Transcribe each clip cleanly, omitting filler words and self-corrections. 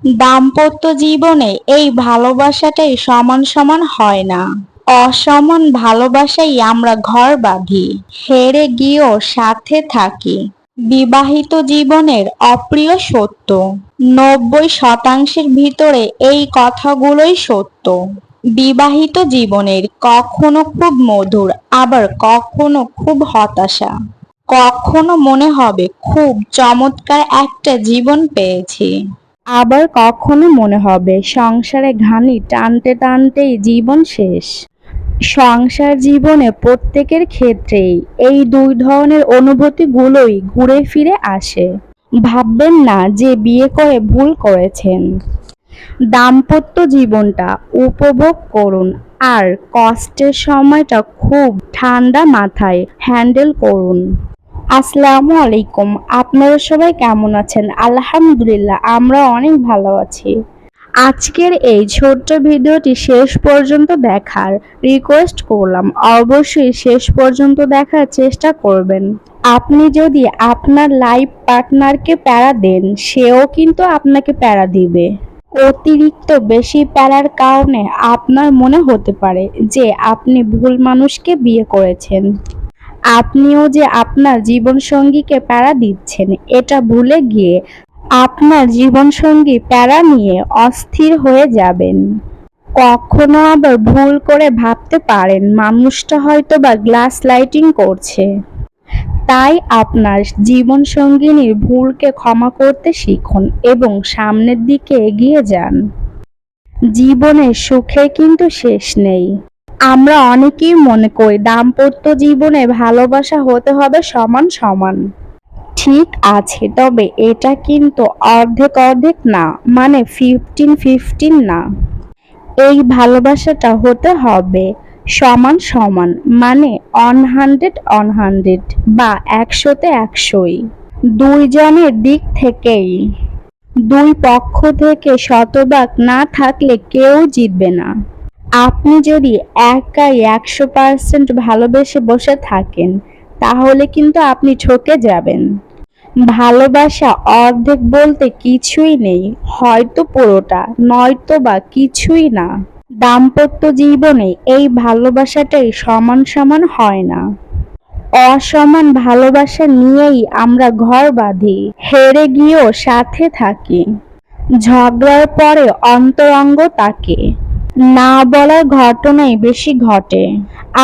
দাম্পত্য জীবনে এই ভালোবাসাটাই সমান সমান হয় না। অসমান ভালোবাসাই আমরা ঘর বাঁধি, হেরে গিয়েও সাথে থাকি। বিবাহিত জীবনের অপ্রিয় সত্য, 90% ভিতরে এই কথাগুলোই সত্য। বিবাহিত জীবনের কখনো খুব মধুর, আবার কখনো খুব হতাশা। কখনো মনে হবে খুব চমৎকার একটা জীবন পেয়েছি, আবার কখনো মনে হবে সংসারে ঘানি টানতে টানতেই জীবন শেষ। সংসার জীবনে প্রত্যেকের ক্ষেত্রেই এই দুই ধরনের অনুভূতিগুলোই ঘুরে ফিরে আসে। ভাববেন না যে বিয়ে করে ভুল করেছেন। দাম্পত্য জীবনটা উপভোগ করুন, আর কষ্টের সময়টা খুব ঠান্ডা মাথায় হ্যান্ডেল করুন। আসসালামু আলাইকুম, আপনারা সবাই কেমন আছেন? আলহামদুলিল্লাহ, আমরা অনেক ভালো আছি। আজকের এই ছোট্ট ভিডিওটি শেষ পর্যন্ত দেখার রিকোয়েস্ট করলাম। অবশ্যই শেষ পর্যন্ত দেখার চেষ্টা করবেন। আপনি যদি আপনার লাইফ পার্টনারকে প্যারা দেন, সেও কিন্তু আপনাকে প্যারা দিবে। অতিরিক্ত বেশি প্যারার কারণে আপনার মনে হতে পারে যে আপনি ভুল মানুষকে বিয়ে করেছেন। আপনিও যে আপনার জীবনসঙ্গীকে প্যারা দিচ্ছেন এটা ভুলে গিয়ে আপনার জীবনসঙ্গী প্যারা নিয়ে অস্থির হয়ে যাবেন। কখনো আবার ভুল করে ভাবতে পারেন মানুষটা হয়তোবা গ্লাস লাইটিং করছে। তাই আপনার জীবনসঙ্গিনীর ভুলকে ক্ষমা করতে শিখুন এবং সামনের দিকে এগিয়ে যান। জীবনের সুখে কিন্তু শেষ নেই। আমরা অনেকেই মনে করি দাম্পত্য জীবনে ভালোবাসা হতে হবে সমান সমান। ঠিক আছে, তবে এটা কিন্তু অর্ধেক অর্ধেক না, মানে 15-15 না। এই ভালোবাসাটা হতে হবে সমান সমান, মানে 100-100 বা 100-তে 100ই। দুইজনের দিক থেকেই। দুই পক্ষ থেকে শতভাগ না থাকলে কেউ জিতবে না। আপনি যদি একাই 100% ভালোবেসে বসে থাকেন, তাহলে কিন্তু আপনি ঠকে যাবেন। ভালোবাসা অর্ধেক বলতে কিছুই নেই, হয়তো পুরোটা, নয়তো বা কিছুই না। দাম্পত্য জীবনে এই ভালোবাসাটাই সমান সমান হয় না। অসমান ভালোবাসা নিয়েই আমরা ঘর বাঁধি, হেরে গিয়েও সাথে থাকি। ঝগড়ার পরে অন্তরঙ্গ তাকে না বলার ঘটনাই বেশি ঘটে।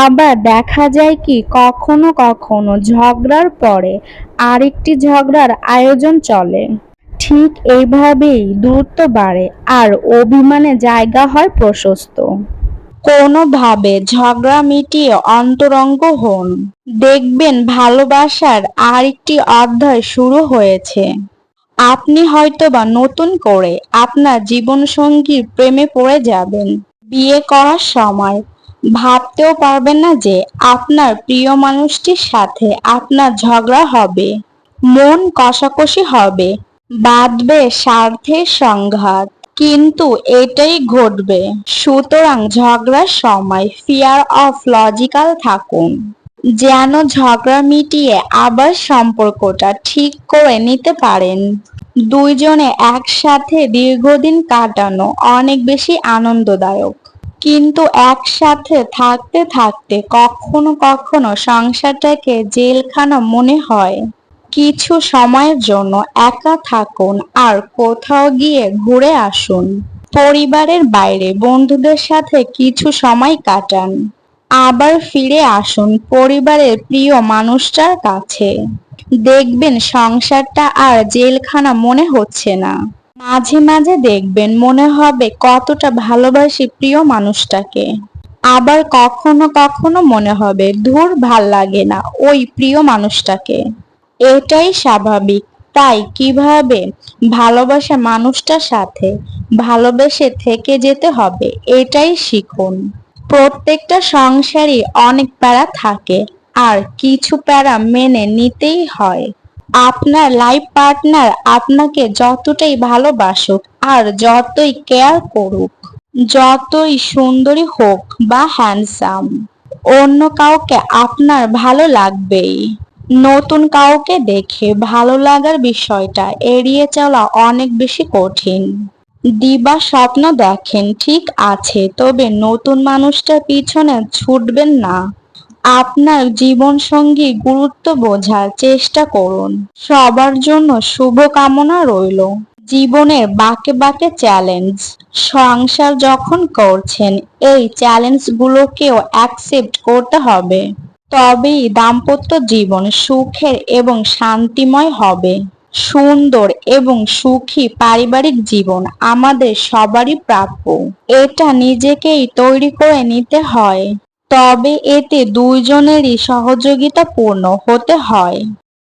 আবার দেখা যায় কি কখনো কখনো ঝগড়ার পরে আরেকটি ঝগড়ার আয়োজন চলে। ঠিক এইভাবেই দূরত্ব বাড়ে আর অভিমানে জায়গা হয় প্রশস্ত। কোনোভাবে ঝগড়া মিটিয়ে অন্তরঙ্গ হন, দেখবেন ভালোবাসার আরেকটি অধ্যায় শুরু হয়েছে। আপনি হয়তোবা নতুন করে আপনার জীবনসঙ্গীর প্রেমে পড়ে যাবেন। বিয়ে করার সময় ভাবতেও পারবেন না যে আপনার প্রিয় মানুষটির সাথে আপনার ঝগড়া হবে, মন কষাকষি হবে, বাঁধবে স্বার্থের সংঘাত। কিন্তু এটাই ঘটবে। সুতরাং ঝগড়ার সময় ফিয়ার অফ লজিক্যাল থাকুন, যেন ঝগড়া মিটিয়ে আবার সম্পর্কটা ঠিক করে নিতে পারেন। দুইজনে একসাথে দীর্ঘদিন কাটানো অনেক বেশি আনন্দদায়ক, কিন্তু একসাথে থাকতে থাকতে কখনো কখনো সংসারটাকে জেলখানা মনে হয়। কিছু সময়ের জন্য একা থাকুন আর কোথাও গিয়ে ঘুরে আসুন। পরিবারের বাইরে বন্ধুদের সাথে কিছু সময় কাটান। আবার ফিরে আসুন পরিবারের প্রিয় মানুষটার কাছে। দেখবেন সংসারটা আর জেলখানা মনে হচ্ছে না। মাঝে মাঝে দেখবেন মনে হবে কতটা ভালোবাসি প্রিয় মানুষটাকে। আবার কখনো কখনো মনে হবে ধুর, ভাল লাগে না ওই প্রিয় মানুষটাকে। এটাই স্বাভাবিক। তাই কিভাবে ভালোবাসা মানুষটার সাথে ভালোবেসে থেকে যেতে হবে এটাই শিখুন। প্রত্যেকটা সংসারই অনেক প্যারা থাকে, আর কিছু প্যারা মেনে নিতেই হয়। আপনার লাইফ পার্টনার আপনাকে যতটাই ভালোবাসুক আর যতই কেয়ার করুক, যতই সুন্দরী হোক বা হ্যান্ডসাম, অন্য কাউকে আপনার ভালো লাগবেই। নতুন কাউকে দেখে ভালো লাগার বিষয়টা এড়িয়ে চলা অনেক বেশি কঠিন। দিবা স্বপ্ন দেখেন, ঠিক আছে, তবে নতুন মানুষটার পিছনে ছুটবেন না। আপনার জীবনসঙ্গী গুরুত্ব বোঝার চেষ্টা করুন। সবার জন্য শুভকামনা রইল। জীবনের বাঁকে বাঁকে চ্যালেঞ্জ। সংসার যখন করছেন, এই চ্যালেঞ্জগুলোকেও অ্যাকসেপ্ট করতে হবে। তবেই দাম্পত্য জীবন সুখের এবং শান্তিময় হবে। সুন্দর এবং সুখী পারিবারিক জীবন আমাদের সবারই প্রাপ্য। এটা নিজেকেই তৈরি করে নিতে হয়। তবে এতে দুইজনেরই সহযোগিতাপূর্ণ হতে হয়।